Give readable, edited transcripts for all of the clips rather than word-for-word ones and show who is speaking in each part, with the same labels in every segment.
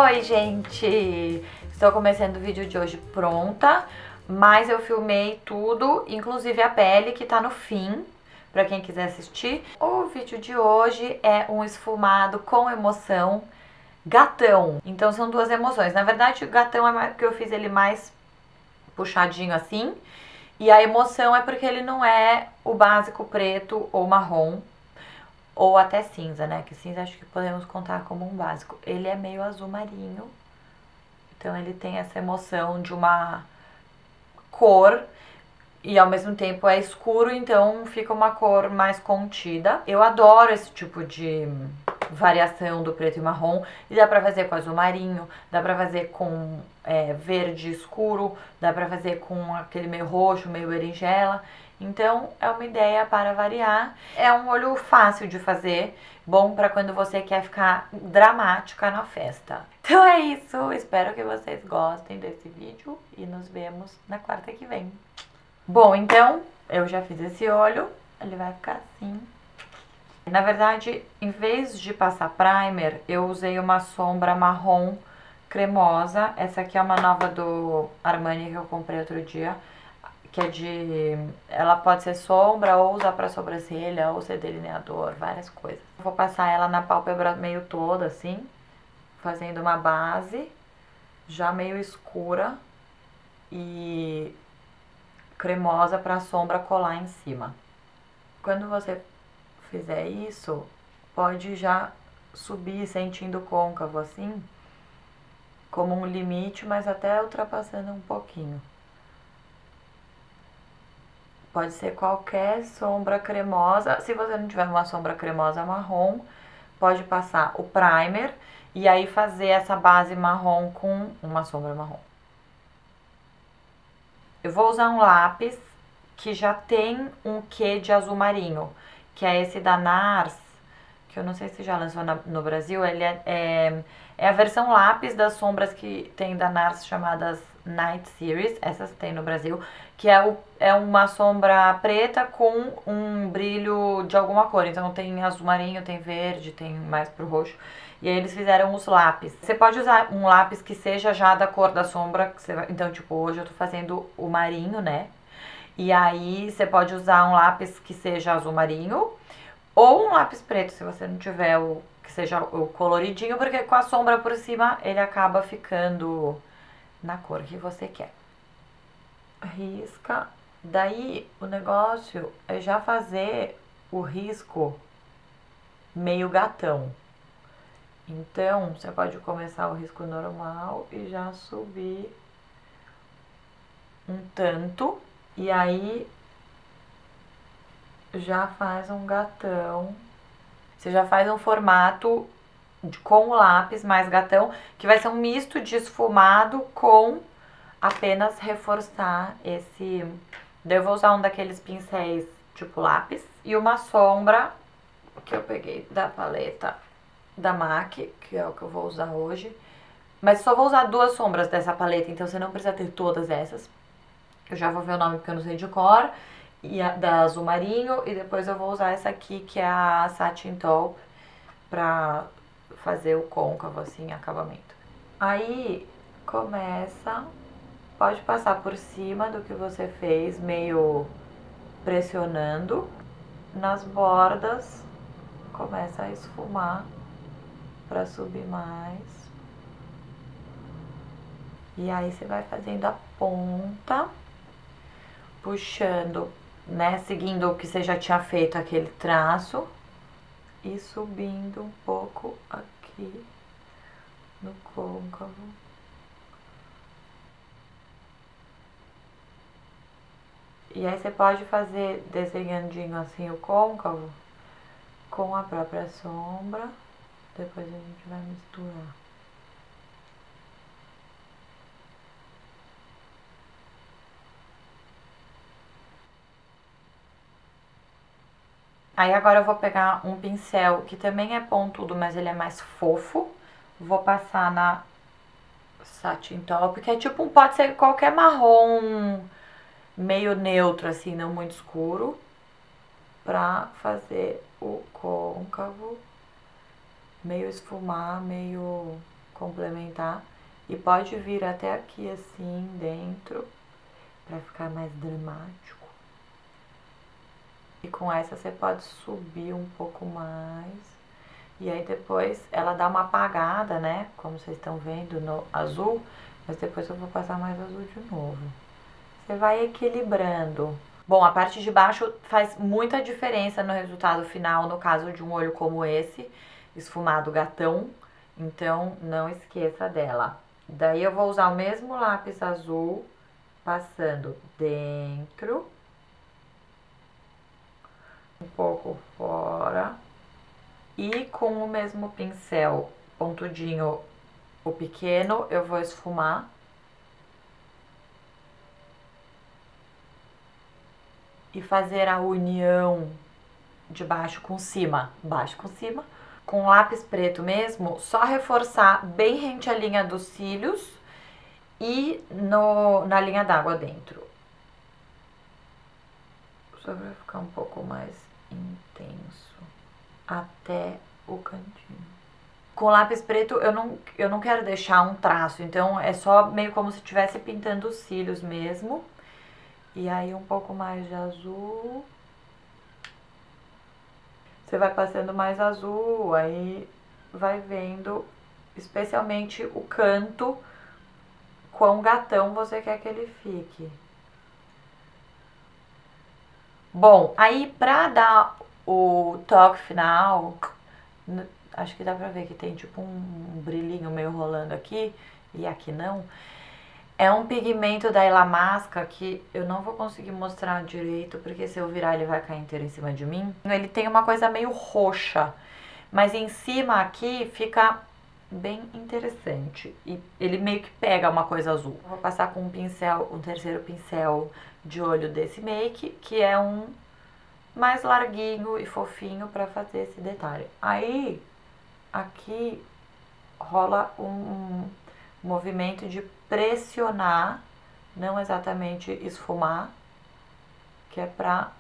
Speaker 1: Oi, gente! Estou começando o vídeo de hoje pronta, mas eu filmei tudo, inclusive a pele que tá no fim, pra quem quiser assistir. O vídeo de hoje é um esfumado com emoção gatão. Então são duas emoções. Na verdade, o gatão é porque eu fiz ele mais puxadinho assim, e a emoção é porque ele não é o básico preto ou marrom, ou até cinza, né? Que cinza acho que podemos contar como um básico. Ele é meio azul marinho, então ele tem essa emoção de uma cor e ao mesmo tempo é escuro, então fica uma cor mais contida. Eu adoro esse tipo de variação do preto e marrom, e dá pra fazer com azul marinho, dá pra fazer com verde escuro, dá pra fazer com aquele meio roxo, meio berinjela. Então é uma ideia para variar. É um olho fácil de fazer, bom para quando você quer ficar dramática na festa. Então é isso, espero que vocês gostem desse vídeo e nos vemos na quarta que vem. Bom, então eu já fiz esse olho, ele vai ficar assim. Na verdade, em vez de passar primer, eu usei uma sombra marrom cremosa. Essa aqui é uma nova do Armani que eu comprei outro dia, que é de... ela pode ser sombra ou usar pra sobrancelha ou ser delineador, várias coisas. Vou passar ela na pálpebra meio toda assim, fazendo uma base já meio escura e cremosa pra sombra colar em cima. Quando você fizer isso, pode já subir sentindo côncavo assim, como um limite, mas até ultrapassando um pouquinho. Pode ser qualquer sombra cremosa. Se você não tiver uma sombra cremosa marrom, pode passar o primer e aí fazer essa base marrom com uma sombra marrom. Eu vou usar um lápis que já tem um quê de azul marinho, que é esse da NARS, que eu não sei se já lançou no Brasil. Ele é a versão lápis das sombras que tem da NARS chamadas Night Series, essas tem no Brasil, que é uma sombra preta com um brilho de alguma cor. Então tem azul marinho, tem verde, tem mais pro roxo. E aí eles fizeram os lápis. Você pode usar um lápis que seja já da cor da sombra. Então, tipo, hoje eu tô fazendo o marinho, né? E aí você pode usar um lápis que seja azul marinho ou um lápis preto, se você não tiver o que seja o coloridinho, porque com a sombra por cima ele acaba ficando na cor que você quer. Risca. Daí o negócio é já fazer o risco meio gatão. Então você pode começar o risco normal e já subir um tanto, e aí já faz um gatão. Você já faz um formato com o lápis mais gatão, que vai ser um misto de esfumado com apenas reforçar esse... Daí eu vou usar um daqueles pincéis tipo lápis e uma sombra que eu peguei da paleta da MAC, que é o que eu vou usar hoje. Mas só vou usar duas sombras dessa paleta, então você não precisa ter todas essas. Eu já vou ver o nome porque eu não sei de cor. E a da azul marinho, e depois eu vou usar essa aqui que é a Satin Taupe pra fazer o côncavo assim, acabamento. Aí começa, pode passar por cima do que você fez, meio pressionando. Nas bordas começa a esfumar pra subir mais. E aí você vai fazendo a ponta, puxando, né, seguindo o que você já tinha feito, aquele traço, e subindo um pouco aqui no côncavo. E aí você pode fazer desenhandinho assim o côncavo com a própria sombra, depois a gente vai misturar. Aí agora eu vou pegar um pincel que também é pontudo, mas ele é mais fofo. Vou passar na Satin Taupe, que é tipo pode ser qualquer marrom meio neutro, assim, não muito escuro, pra fazer o côncavo, meio esfumar, meio complementar. E pode vir até aqui assim, dentro, pra ficar mais dramático. E com essa você pode subir um pouco mais. E aí depois ela dá uma apagada, né? Como vocês estão vendo no azul. Mas depois eu vou passar mais azul de novo. Você vai equilibrando. Bom, a parte de baixo faz muita diferença no resultado final, no caso de um olho como esse, esfumado gatão. Então, não esqueça dela. Daí eu vou usar o mesmo lápis azul, passando dentro, um pouco fora. E com o mesmo pincel pontudinho, o pequeno, eu vou esfumar. E fazer a união de baixo com cima, com lápis preto mesmo, só reforçar bem rente à linha dos cílios e na linha d'água dentro. Só vai ficar um pouco mais intenso até o cantinho. Com lápis preto eu não quero deixar um traço, então é só meio como se estivesse pintando os cílios mesmo. E aí um pouco mais de azul. Você vai passando mais azul, aí vai vendo especialmente o canto, quão gatão você quer que ele fique. Bom, aí pra dar o toque final, acho que dá pra ver que tem tipo um brilhinho meio rolando aqui, e aqui não. É um pigmento da Ilamasca que eu não vou conseguir mostrar direito, porque se eu virar ele vai cair inteiro em cima de mim. Ele tem uma coisa meio roxa, mas em cima aqui fica bem interessante. E ele meio que pega uma coisa azul. Eu vou passar com um terceiro pincel de olho desse make, que é um mais larguinho e fofinho pra fazer esse detalhe. Aí, aqui rola um movimento de pressionar, não exatamente esfumar, que é pra...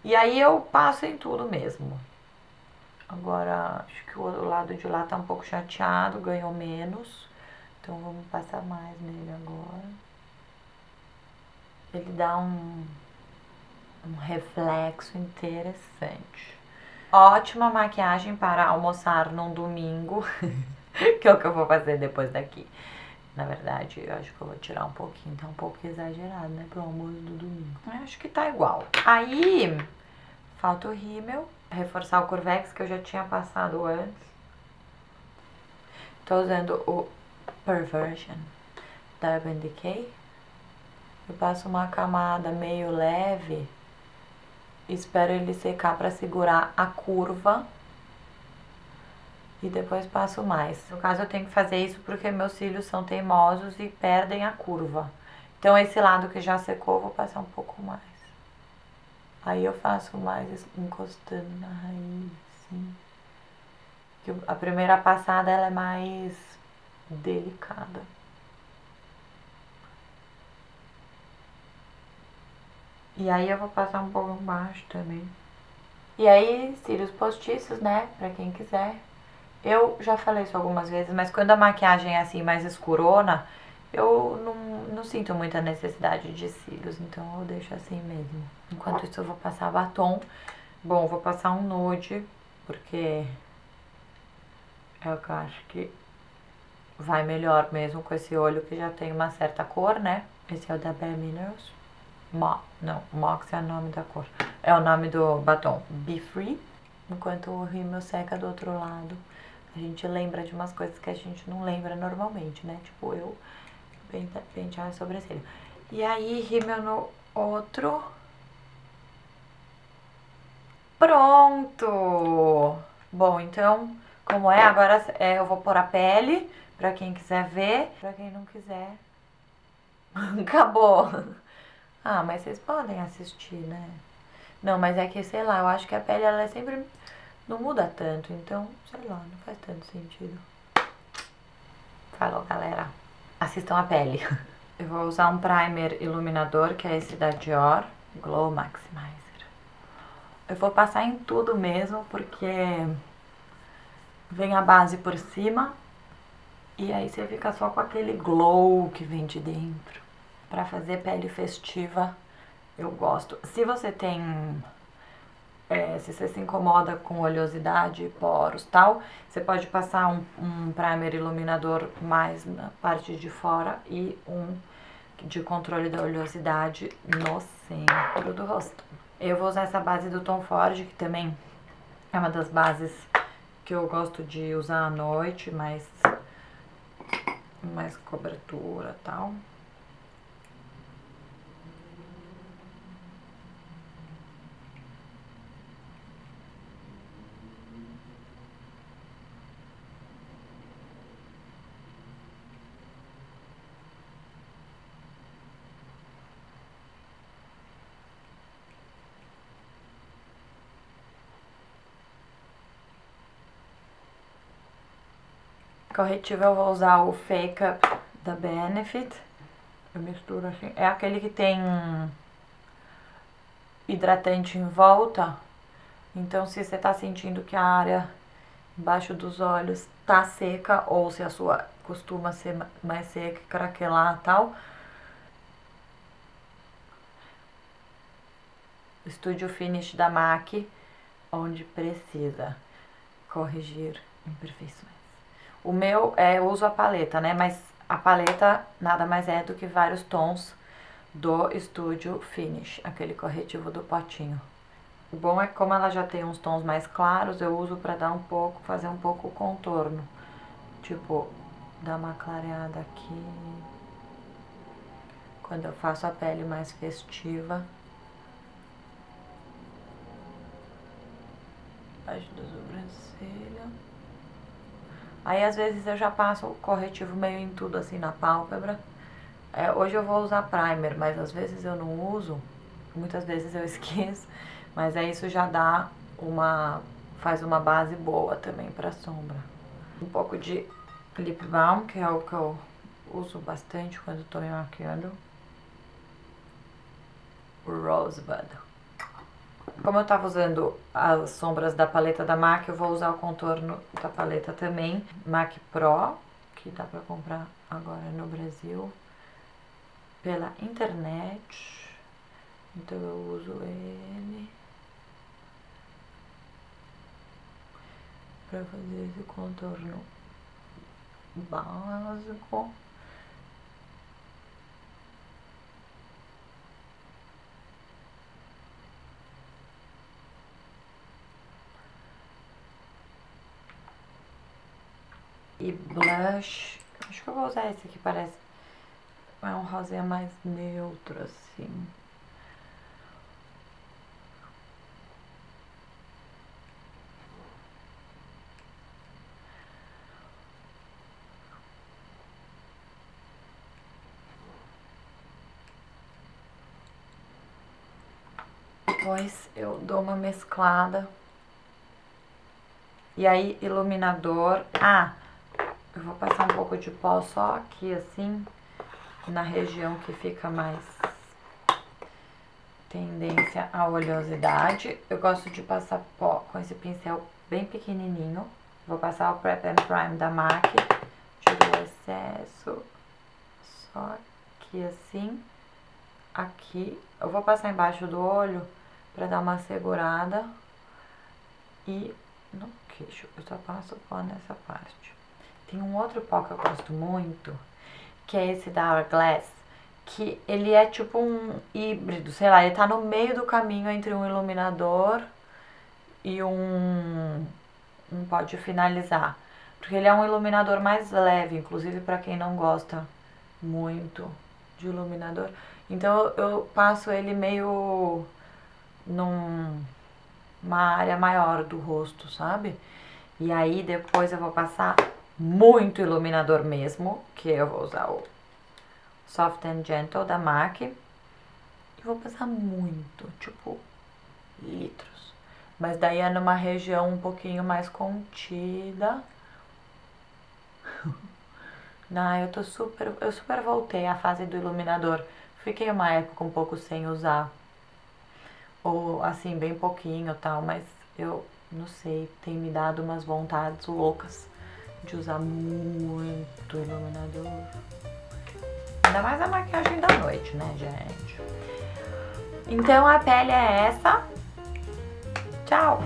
Speaker 1: E aí eu passo em tudo mesmo. Agora, acho que o lado de lá tá um pouco chateado, ganhou menos. Então vamos passar mais nele agora. Ele dá um reflexo interessante. Ótima maquiagem para almoçar num domingo, que é o que eu vou fazer depois daqui. Na verdade, eu acho que eu vou tirar um pouquinho, tá um pouco exagerado, né, pro almoço do domingo. Eu acho que tá igual. Aí, falta o rímel, reforçar o Curvex, que eu já tinha passado antes. Tô usando o Perversion da Urban Decay. Eu passo uma camada meio leve, espero ele secar pra segurar a curva. E depois passo mais. No caso eu tenho que fazer isso porque meus cílios são teimosos e perdem a curva. Então esse lado que já secou eu vou passar um pouco mais. Aí eu faço mais encostando na raiz, assim. A primeira passada ela é mais delicada. E aí eu vou passar um pouco embaixo também. E aí, cílios postiços, né? Pra quem quiser. Eu já falei isso algumas vezes, mas quando a maquiagem é assim mais escurona, eu não sinto muita necessidade de cílios, então eu deixo assim mesmo. Enquanto isso eu vou passar batom. Bom, vou passar um nude, porque é o que eu acho que vai melhor mesmo com esse olho que já tem uma certa cor, né? Esse é o da Bare Minerals. Mox é o nome da cor. É o nome do batom. Be Free. Enquanto o rímel seca do outro lado. A gente lembra de umas coisas que a gente não lembra normalmente, né? Tipo, eu pentear a sobrancelha. E aí, rímel no outro. Pronto! Bom, então, como é, agora eu vou pôr a pele, pra quem quiser ver. Pra quem não quiser, acabou. Ah, mas vocês podem assistir, né? Não, mas é que, sei lá, eu acho que a pele, ela é sempre... Não muda tanto, então, sei lá, não faz tanto sentido. Falou, galera. Assistam a pele. Eu vou usar um primer iluminador, que é esse da Dior, Glow Maximizer. Eu vou passar em tudo mesmo, porque vem a base por cima. E aí você fica só com aquele glow que vem de dentro. Pra fazer pele festiva, eu gosto. Se você tem... se você se incomoda com oleosidade, poros e tal, você pode passar um primer iluminador mais na parte de fora e um de controle da oleosidade no centro do rosto. Eu vou usar essa base do Tom Ford, que também é uma das bases que eu gosto de usar à noite, mais cobertura e tal. Corretivo eu vou usar o Fake Up da Benefit. Eu misturo assim. É aquele que tem hidratante em volta. Então se você tá sentindo que a área embaixo dos olhos tá seca, ou se a sua costuma ser mais seca, craquelar e tal, Studio Finish da MAC, onde precisa corrigir imperfeições. O meu, eu uso a paleta, né? Mas a paleta nada mais é do que vários tons do Studio Finish, aquele corretivo do potinho. O bom é que como ela já tem uns tons mais claros, eu uso pra dar fazer um pouco o contorno. Tipo, dar uma clareada aqui. Quando eu faço a pele mais festiva. Embaixo da sobrancelha. Aí às vezes eu já passo o corretivo meio em tudo assim na pálpebra. Hoje eu vou usar primer, mas às vezes eu não uso. Muitas vezes eu esqueço. Mas aí isso já dá faz uma base boa também pra sombra. Um pouco de lip balm, que é o que eu uso bastante quando tô me maquiando. O Rosebud. Como eu tava usando as sombras da paleta da MAC, eu vou usar o contorno da paleta também. MAC Pro, que dá pra comprar agora no Brasil pela internet. Então eu uso ele pra fazer esse contorno básico. E blush, acho que eu vou usar esse aqui, parece um rosinha mais neutro assim. Depois eu dou uma mesclada. E aí, iluminador. Eu vou passar um pouco de pó só aqui, assim, na região que fica mais tendência à oleosidade. Eu gosto de passar pó com esse pincel bem pequenininho. Vou passar o Prep and Prime da MAC. Tiro o excesso. Só aqui, assim. Aqui. Eu vou passar embaixo do olho pra dar uma segurada. E no queixo. Eu só passo pó nessa parte. Tem um outro pó que eu gosto muito, que é esse da Hourglass, que ele é tipo um híbrido, sei lá, ele tá no meio do caminho entre um iluminador e um pó de finalizar. Porque ele é um iluminador mais leve, inclusive pra quem não gosta muito de iluminador. Então eu passo ele meio numa área maior do rosto, sabe? E aí depois eu vou passar muito iluminador mesmo, que eu vou usar o Soft and Gentle da MAC. E vou passar muito, tipo, litros. Mas daí é numa região um pouquinho mais contida. Eu super voltei à fase do iluminador. Fiquei uma época um pouco sem usar. Ou assim, bem pouquinho e tal, mas eu não sei, tem me dado umas vontades loucas de usar muito iluminador. Ainda mais a maquiagem da noite, né, gente? Então a pele é essa. Tchau!